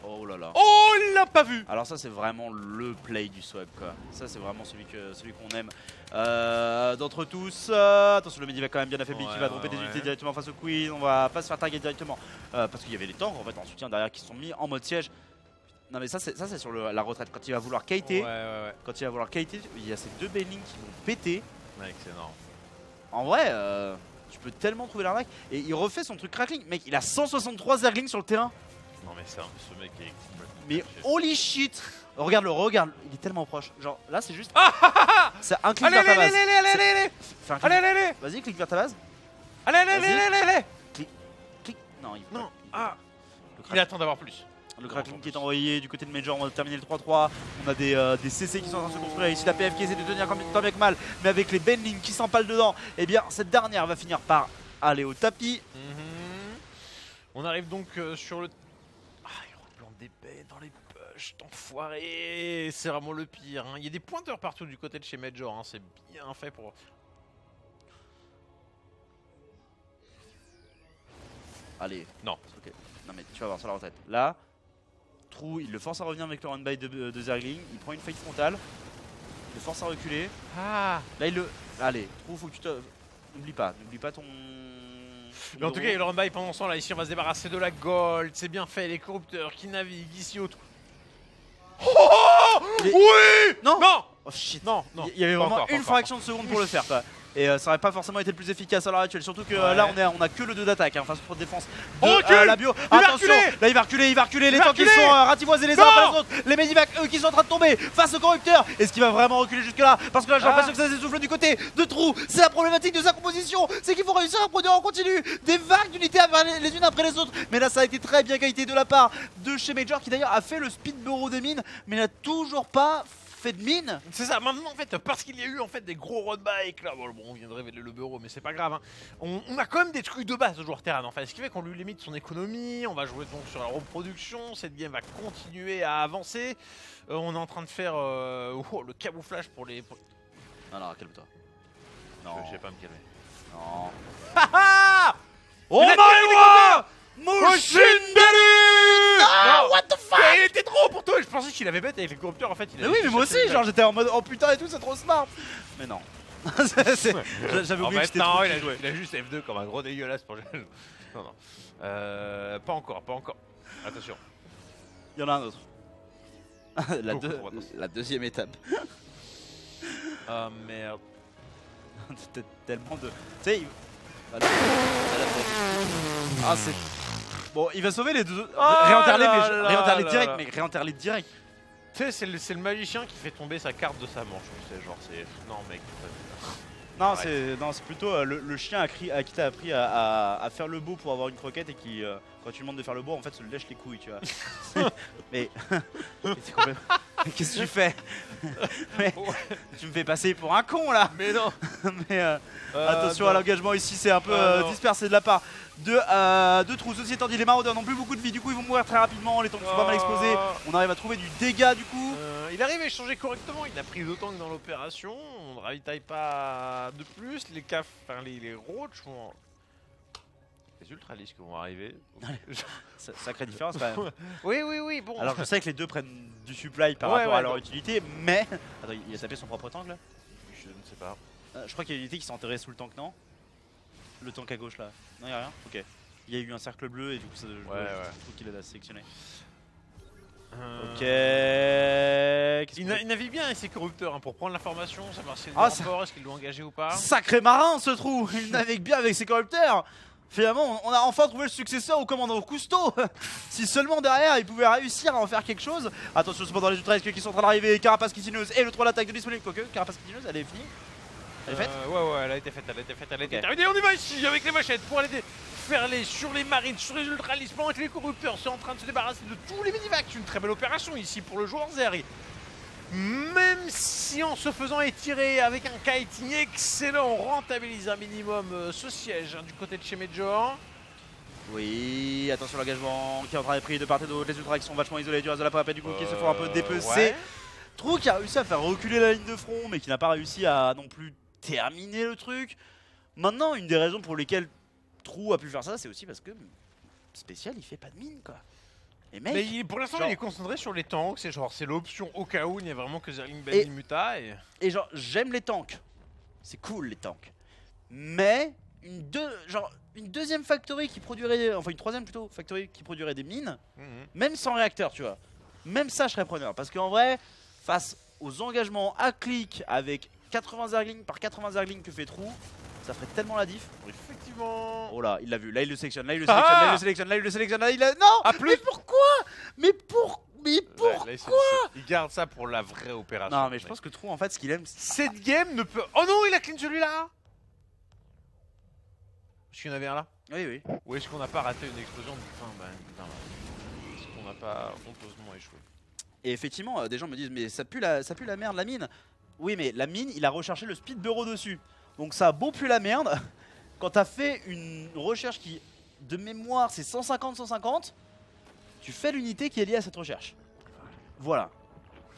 Oh là là. Oh, il l'a pas vu. Alors ça c'est vraiment le play du swag quoi. Ça c'est vraiment celui qu'on aime d'entre tous. Attention, le midi va quand même bien affaibli qui va dropper des unités directement face au Queen. On va pas se faire target directement parce qu'il y avait les tanks en fait en soutien derrière qui sont mis en mode siège. Non mais ça c'est sur la retraite quand il va vouloir kiter. Quand il va vouloir kiter, il y a ces deux Baneling qui vont péter. Mec, c'est énorme. En vrai, tu peux tellement trouver l'arnaque. Et il refait son truc crackling. Mec, il a 163 Zerglings sur le terrain. Non mais ce mec est mais holy shit. Regarde-le, regarde, il est tellement proche. Genre là c'est juste. C'est un clic vers ta base. Allez. Vas-y, clique vers ta base. Allez. Clique. Non, il attend d'avoir plus. Le crackling qui est envoyé du côté de Major, on va terminer le 3-3. On a des CC qui sont en train de se construire ici, la PF qui essaie de tenir tant bien que mal, mais avec les Baneling qui s'empalent dedans, et bien cette dernière va finir par aller au tapis. On arrive donc sur le... il replante des baies dans les Chut, enfoiré, c'est vraiment le pire. Hein. Il y a des pointeurs partout du côté de chez Major, hein. C'est bien fait pour... Allez. Non. Ok. Non mais tu vas voir sur la retraite. Là, Trou, il le force à revenir avec le run-by de Zergling. Il prend une fight frontale. Il le force à reculer. Ah. Là, il le... Allez, Trou, faut que tu te... N'oublie pas ton... Mais en tout cas, il y a le run-by pendant ce temps là. Ici, on va se débarrasser de la gold. C'est bien fait, les corrupteurs qui naviguent ici autour. Oh oui. Non. Non. Oh shit. Non, non. Il y avait Pas vraiment encore, pas une encore. fraction de seconde pour le faire quoi. Et ça aurait pas forcément été le plus efficace à l'heure actuelle. Surtout que là on a que le 2 d'attaque hein, face aux défense de recule. la bio. va Attention, reculer. là il va reculer, les va tanks qui reculer. sont ratiboisés les uns Non. après les autres. Les medivacs eux qui sont en train de tomber face au corrupteur. Est-ce qu'il va vraiment reculer jusque là? Parce que là j'ai l'impression que ça s'essouffle du côté de Trou. C'est la problématique de sa composition. C'est qu'il faut réussir à produire en continu des vagues d'unités les unes après les autres. Mais là ça a été très bien qualité de la part de chez Major qui d'ailleurs a fait le speed bureau des mines. Mais n'a toujours pas fait de mine. C'est ça, maintenant en fait, parce qu'il y a eu en fait des gros road bikes là, bon on vient de révéler le bureau mais c'est pas grave, hein. On a quand même des trucs de base de joueur Terran en fait, ce qui fait qu'on lui limite son économie, on va jouer donc sur la reproduction, cette game va continuer à avancer, on est en train de faire le camouflage pour les... Non, calme-toi. Non. Je vais pas me calmer. Non. Haha. Oh Il a tiré Machine Ah, what the fuck. Il était trop pour toi, je pensais qu'il avait bête avec les corrupteurs en fait. Mais oui, mais moi aussi, genre j'étais en mode oh putain et tout, c'est trop smart. Mais non. J'avais En oublié que fait, c'était non, trop il qui jouait. a juste F2 comme un gros dégueulasse pour jouer. Non, non. Pas encore, pas encore. Attention. Il y en a un autre. Attention. La deuxième étape. Ah merde. C'était tellement de. Tu sais, ah c'est. Bon, il va sauver les deux. Réenterrer mais réenterrer direct, mec, réenterrer direct. Tu sais, c'est le magicien qui fait tomber sa carte de sa manche. Tu sais, genre c'est. Non, mec. Non, Ouais. c'est plutôt le chien à qui t'as appris à faire le beau pour avoir une croquette et qui, quand tu lui demandes de faire le beau, en fait, se lèche les couilles, tu vois. Mais qu'est-ce que tu fais? Mais, tu me fais passer pour un con là. Mais non. Mais attention à l'engagement ici, c'est un peu dispersé de la part de Trou. Ceci étant dit, les maraudeurs n'ont plus beaucoup de vie, du coup ils vont mourir très rapidement, les tanks sont pas mal explosés. On arrive à trouver du dégât du coup. Il arrive à échanger correctement, il a pris 2 tanks dans l'opération, on ne ravitaille pas de plus, les caf, enfin les roaches vont... Les ultralisques vont arriver. Sacrée différence quand même. Oui, bon. Alors je sais que les deux prennent du supply par rapport à leur utilité, mais... Attends, il a tapé son propre tank là? Je ne sais pas. Je crois qu'il y a une unité qui s'est enterrée sous le tank, non? Le tank à gauche là. Non, il y a rien? Ok. Il y a eu un cercle bleu et du coup ça, je trouve qu'il a sélectionné. Ok. Il navigue bien avec ses corrupteurs hein, pour prendre l'information, savoir si Ah, fort, est-ce qu'il doit engager ou pas. Sacré marin ce Trou. Il navigue bien avec ses corrupteurs. Finalement, on a enfin trouvé le successeur au commandant Cousteau. Si seulement derrière, il pouvait réussir à en faire quelque chose. Attention, cependant, les ultralisques qui sont en train d'arriver. Carapace Kitineuse et le 3 d'attaque de disponible. Quoique, Carapace Kitineuse, elle est finie. Elle est faite. Ouais, elle a été faite, elle a été terminée. On y va ici avec les machettes pour aller faire les sur les marines, sur les ultralistes, pendant que les corrupteurs sont en train de se débarrasser de tous les medivacs. Une très belle opération ici pour le joueur Zer. Même si en se faisant étirer avec un kiting excellent, on rentabilise un minimum ce siège hein, du côté de chez Major. Oui, attention à l'engagement qui est en train d'être pris de part et d'autre. Les ultras qui sont vachement isolés du reste de la parapet du coup qui se font un peu dépecer. Ouais. Trou qui a réussi à faire reculer la ligne de front mais qui n'a pas réussi à non plus terminer le truc. Maintenant, une des raisons pour lesquelles Trou a pu faire ça, c'est aussi parce que Spécial il fait pas de mine quoi. Et mec, Mais pour l'instant, genre... il est concentré sur les tanks. C'est l'option au cas où il n'y a vraiment que Zerling Et- Ben Muta. Et genre, j'aime les tanks. C'est cool les tanks. Mais une deuxième factory qui produirait, enfin une troisième plutôt factory qui produirait des mines, même sans réacteur, tu vois. Même ça, je serais preneur. Parce qu'en vrai, face aux engagements à clic avec 80 Zerglings par 80 Zerglings que fait Trou, ça ferait tellement la diff. Effectivement. Oh là, il l'a vu. Là, il le sélectionne. Là, il le Ah sélectionne. Là, il le sélectionne. Là, il le sélectionne. Là, il a... Non. Ah, plus. Mais pourquoi? Mais pourquoi? Là, il garde ça pour la vraie opération. Non, mais je pense que Trou, en fait, ce qu'il aime, Cette game ne peut... Oh non, il a clean celui-là. Est-ce qu'il y en avait un là? oui, oui. Ou est-ce qu'on n'a pas raté une explosion du putain, est-ce qu'on n'a pas honteusement échoué? Et effectivement, des gens me disent, mais ça pue la merde, la mine. Oui, mais la mine, il a recherché le speed bureau dessus. Donc ça a beau puer la merde. Quand t'as fait une recherche qui, de mémoire, c'est 150-150, tu fais l'unité qui est liée à cette recherche. Voilà.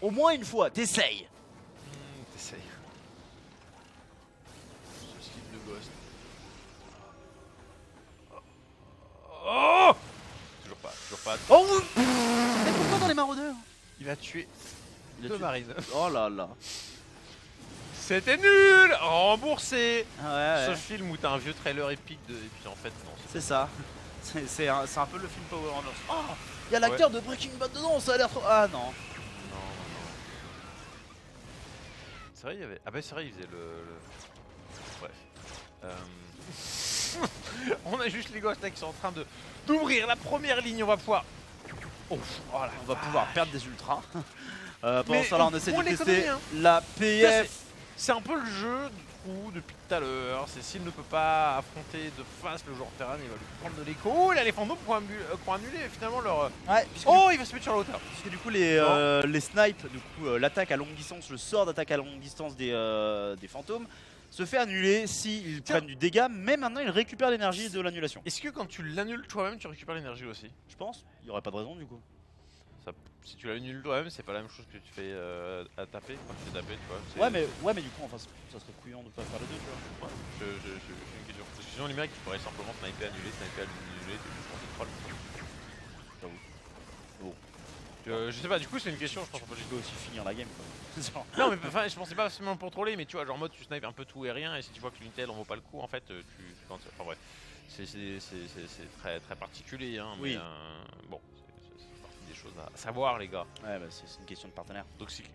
Au moins une fois, t'essayes. T'essayes. Ce slip de Ghost. Oh, toujours pas. Oh oui. Mais pourquoi dans les maraudeurs? Il a tué Il a deux tué- marines. Oh là là. C'était nul. Remboursé. Ah Ce ouais. film où t'as un vieux trailer épique de... Et puis en fait, non. C'est ça. C'est un peu le film Power Rangers. Oh, il y a l'acteur de Breaking Bad dedans, ça a l'air trop. Ah non. Non. C'est vrai, il y avait... Ah bah c'est vrai, il faisait Bref. On a juste les gosses là qui sont en train d'ouvrir la première ligne, on va pouvoir... Oh, voilà. On va pouvoir perdre des ultras. Pendant Mais ce temps-là, on essaie pour de tester l'économie, hein. la Ça, PF. c'est un peu le jeu du coup depuis tout à l'heure. C'est s'il ne peut pas affronter de face le joueur terrain, il va lui prendre de l'écho. Oh, là les fantômes qui ont annulé finalement leur... Ouais, puisque, Oh, il va se mettre sur la hauteur. puisque du coup les snipes, du coup l'attaque à longue distance, le sort d'attaque à longue distance des fantômes se fait annuler s'ils Tiens. prennent du dégât, mais maintenant ils récupèrent l'énergie de l'annulation. Est-ce que quand tu l'annules toi-même, tu récupères l'énergie aussi? Je pense, il n'y aurait pas de raison du coup. Si tu l'annules toi-même, c'est pas la même chose que tu fais à taper. Quand tu fais taper, tu vois. c'est- Ouais mais du coup enfin ça serait couillon de pas faire les deux, tu vois. Ouais, je une question. Parce que sinon, les mecs, tu pourrais simplement sniper, annuler, tu penses troll. J'avoue. Bon. Je sais pas, du coup, c'est une question, je pense qu'on peut Tu peux aussi finir la game quoi. Genre. Non, mais enfin, je pensais pas seulement pour troller, mais tu vois, genre en mode tu snipes un peu tout et rien, et si tu vois que l'unité elle en vaut pas le coup, en fait, enfin bref, c'est très très particulier, hein, Oui. mais bon, c'est partie des choses à savoir, les gars. Ouais bah c'est une question de partenaire. Toxique.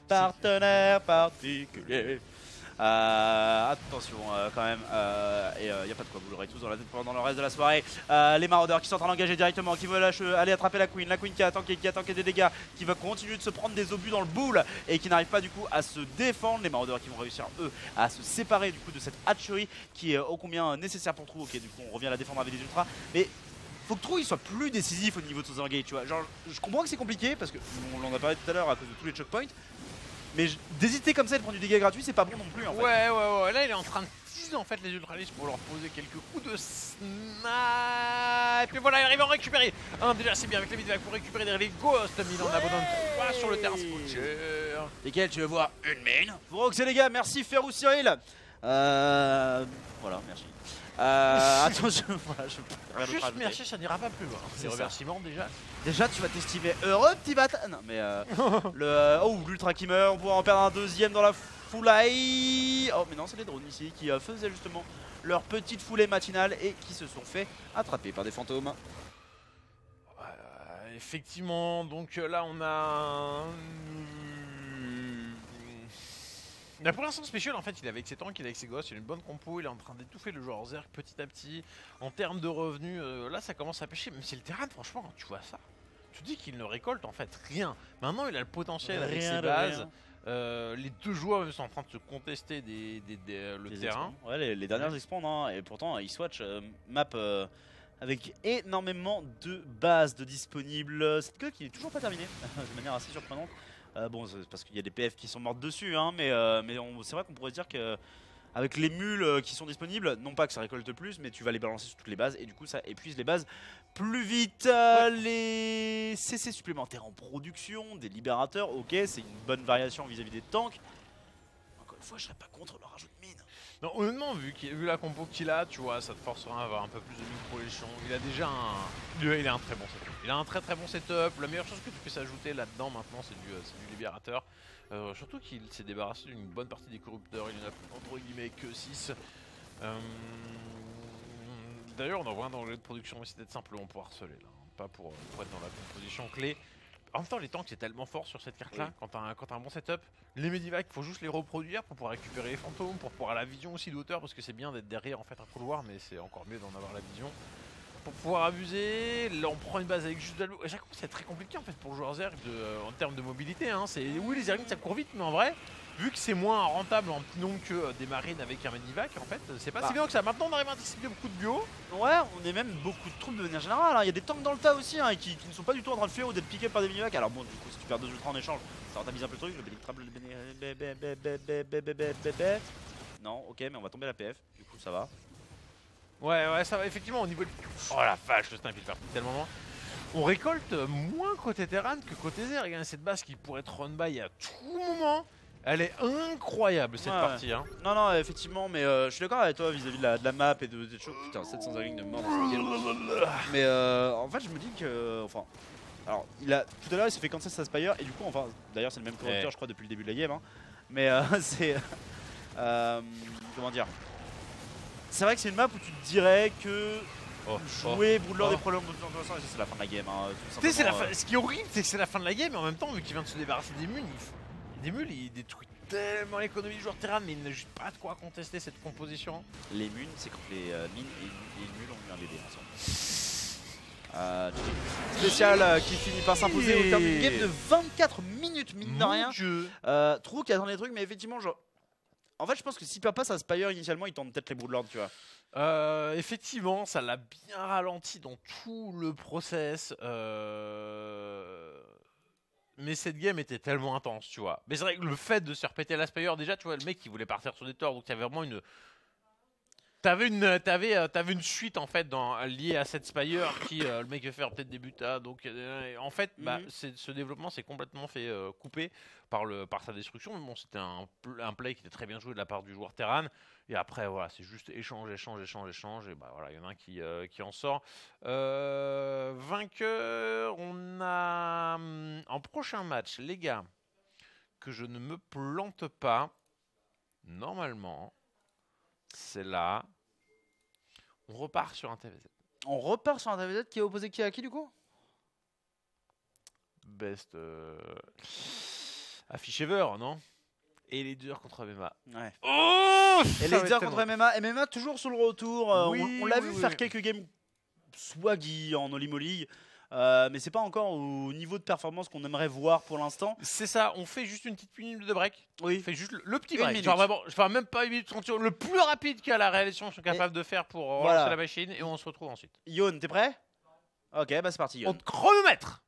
Partenaire particulier. Attention quand même, et il n'y a pas de quoi, vous l'aurez tous dans la tête pendant le reste de la soirée. Les maraudeurs qui sont en train d'engager directement, qui veulent aller attraper la Queen qui a tanké des dégâts, qui va continuer de se prendre des obus dans le boule et qui n'arrive pas du coup à se défendre. Les maraudeurs qui vont réussir eux à se séparer du coup de cette hatchery qui est ô combien nécessaire pour Trou. Ok, du coup on revient à la défendre avec des ultras, mais faut que Trou il soit plus décisif au niveau de son engage, tu vois. Genre je comprends que c'est compliqué parce que on en a parlé tout à l'heure à cause de tous les choke points. Mais d'hésiter comme ça et de prendre du dégât gratuit, c'est pas bon non plus en fait. Ouais, là il est en train de teaser en fait les ultralistes pour leur poser quelques coups de snipe. Et voilà, il arrive à en récupérer. Déjà c'est bien avec les Midvac pour récupérer derrière les Ghosts, mais il en abandonne 3 sur le terrain Scorcher. Lesquels tu veux voir une mine? Vous roxez les gars, merci Ferrou Cyril. Voilà, merci. Attention, voilà, je peux rien d'autre Juste rajouter. merci, ça n'ira pas plus loin. C'est Les ça. remerciements déjà. Déjà tu vas t'estimer heureux petit bâtard. Non mais oh l'ultra qui meurt, on pourra en perdre un deuxième dans la foulée. Oh mais non c'est les drones ici qui faisaient justement leur petite foulée matinale et qui se sont fait attraper par des fantômes. Effectivement, donc là on a pour l'instant Special en fait il est avec ses tanks, il est avec ses gosses, il a une bonne compo, il est en train d'étouffer le joueur Zerg petit à petit. En termes de revenus, là ça commence à pêcher, même si le terrain franchement quand tu vois ça, tu te dis qu'il ne récolte en fait rien. Maintenant il a le potentiel avec ses bases. Les deux joueurs sont en train de se contester le Les terrain. expans. Ouais, les dernières expans, hein, et pourtant ils swatch map avec énormément de bases de disponibles. Cette queue qui n'est toujours pas terminée de manière assez surprenante. Bon, c'est parce qu'il y a des PF qui sont mortes dessus, hein, mais c'est vrai qu'on pourrait dire que avec les mules qui sont disponibles, non pas que ça récolte plus, mais tu vas les balancer sur toutes les bases et du coup ça épuise les bases plus vite. Les CC supplémentaires en production, des libérateurs, ok, c'est une bonne variation vis-à-vis des tanks. Encore une fois, je serais pas contre le rajout de mine. Non, honnêtement, vu la compo qu'il a, tu vois, ça te forcera à avoir un peu plus de mine pour les champs. Il a déjà il a un très bon setup. Il a un très bon setup. La meilleure chose que tu puisses ajouter là-dedans maintenant, c'est du libérateur. Surtout qu'il s'est débarrassé d'une bonne partie des corrupteurs. Il en a entre guillemets que 6. D'ailleurs, on en voit un dans le jeu de production, mais c'est peut-être simplement pour harceler là, hein, pas pour être dans la composition clé. En même temps, les tanks c'est tellement fort sur cette carte là, Oui. quand t'as un bon setup. Les Medivac, faut juste les reproduire pour pouvoir récupérer les fantômes, pour pouvoir la vision aussi d'auteur, parce que c'est bien d'être derrière en fait un couloir, mais c'est encore mieux d'en avoir la vision. Pour pouvoir abuser, là on prend une base avec juste de l'eau. À chaque fois c'est très compliqué en fait pour le joueur Zerg en termes de mobilité. Hein. Oui les Zerglings ça court vite, mais en vrai, vu que c'est moins rentable en petit nombre que des marines avec un Medivac, en fait, c'est pas si bien que ça. Maintenant on arrive à anticiper beaucoup de bio. Ouais, on est même beaucoup de troupes de manière générale. Il y a des tanks dans le tas aussi hein, qui ne sont pas du tout en train de fuir ou d'être piqués par des minivacs. Alors bon, du coup, si tu perds 2 ultras en échange, ça rentabilise un peu le truc. Non, ok, mais on va tomber la PF. Du coup, ça va. Ouais, ça va effectivement au niveau de... Oh la vache, le snipe il part tellement loin. On récolte moins côté Terran que côté Zer. Regardez cette base qui pourrait être run by à tout moment. Elle est incroyable cette Ouais. partie. Hein. Non, effectivement, mais je suis d'accord avec toi vis-à-vis de la map et des choses. Putain, 700 lignes de mort dans cette game. Mais en fait, je me dis que. Enfin. Alors, tout à l'heure, il s'est fait cancel sa Spire, et du coup, enfin. D'ailleurs, c'est le même correcteur, Ouais. je crois, depuis le début de la game. Hein. Mais c'est. Comment dire. C'est vrai que c'est une map où tu te dirais que. Jouer Broodlord oh. des problèmes de et ça, c'est la fin de la game. Hein, tout Tu sais, c'est la simplement, fin. Ce qui est horrible, c'est que c'est la fin de la game, mais en même temps, vu qu'il vient de se débarrasser des mules, il détruit tellement l'économie du joueur Terran, mais il n'a juste pas de quoi contester cette composition. Les munes, c'est quand les mines et les mules ont eu un bébé ensemble. Spécial qui finit par s'imposer au terme d'une game de 24 minutes, mine de rien. Trou qui attend des trucs, mais effectivement, genre. En fait, je pense que s'il perd pas sa Spire initialement, il tente peut-être les Broodlords, tu vois. Effectivement, ça l'a bien ralenti dans tout le process. Mais cette game était tellement intense, tu vois. Mais c'est vrai que le fait de se répéter à la Spire, déjà, tu vois, le mec il voulait partir sur des torts, donc t'avais vraiment une. T'avais une suite en fait liée à cette Spire qui le mec veut faire peut-être des buts à, donc en fait ce développement s'est complètement fait couper par sa destruction, mais bon c'était un play qui était très bien joué de la part du joueur Terran, et après voilà c'est juste échange et bah voilà il y en a un qui en sort vainqueur. On a en prochain match les gars, que je ne me plante pas normalement. C'est là. On repart sur un TVZ. On repart sur un TVZ qui est opposé qui à qui du coup? Best affiche ever, non? Et les deux contre MMA. Ouais. Oh, et les deux contre MMA. MMA toujours sur le retour. Oui, on l'a oui, vu oui, faire oui. quelques games swaggy en Holy Moly. Mais c'est pas encore au niveau de performance qu'on aimerait voir pour l'instant. C'est ça, on fait juste une petite minute de break. Oui. On fait juste le petit Une break. minute. Genre vraiment, enfin même pas 1 minute 30 secondes, le plus rapide qu'à la réalisation sont capables de faire pour relancer voilà. la machine, et on se retrouve ensuite. Yon, t'es prêt? Ok, bah c'est parti. Yon. On chronomètre.